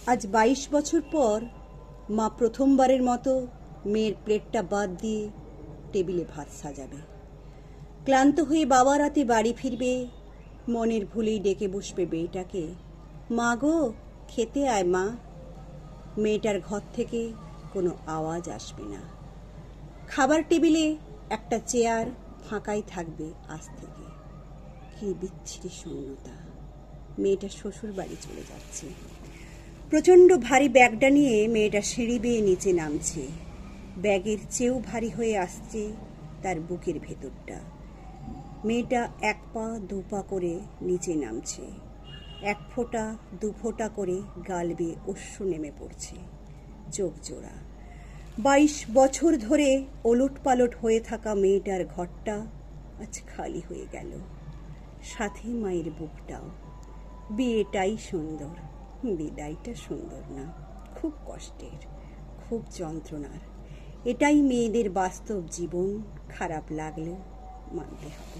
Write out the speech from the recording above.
আজ 22 বছর পর মা প্রথমবারের মতো মেয়ের প্লেটটা বাদ দিয়ে টেবিলে ভাত সাজাবে। ক্লান্ত হয়ে বাবা রাতে বাড়ি ফিরবে, মনের ভুলেই ডেকে বসবে মেয়েটাকে, মা গো খেতে আয় মা। মেয়েটার ঘর থেকে কোনো আওয়াজ আসবে না। খাবার টেবিলে একটা চেয়ার ফাঁকাই থাকবে আজ থেকে। কি বিচ্ছিরি শূন্যতা। মেয়েটা শ্বশুর বাড়ি চলে যাচ্ছে। প্রচণ্ড ভারী ব্যাগটা নিয়ে মেয়েটা সিঁড়ি বেয়ে নিচে নামছে। ব্যাগের চেয়েও ভারী হয়ে আসছে তার বুকের ভেতরটা। মেয়েটা এক পা দু পা করে নিচে নামছে। এক ফোঁটা দু ফোঁটা করে গাল বেয়ে অশ্রু নেমে পড়ছে। চোখ জোড়া। 22 বছর ধরে ওলট পালট হয়ে থাকা মেয়েটার ঘরটা আজ খালি হয়ে গেল, সাথে মায়ের বুকটাও। বিয়েটাই সুন্দর, বিদায়টা সুন্দর না। খুব কষ্টের, খুব যন্ত্রণার। এটাই মেয়েদের বাস্তব জীবন। খারাপ লাগলেও মানতে হবে।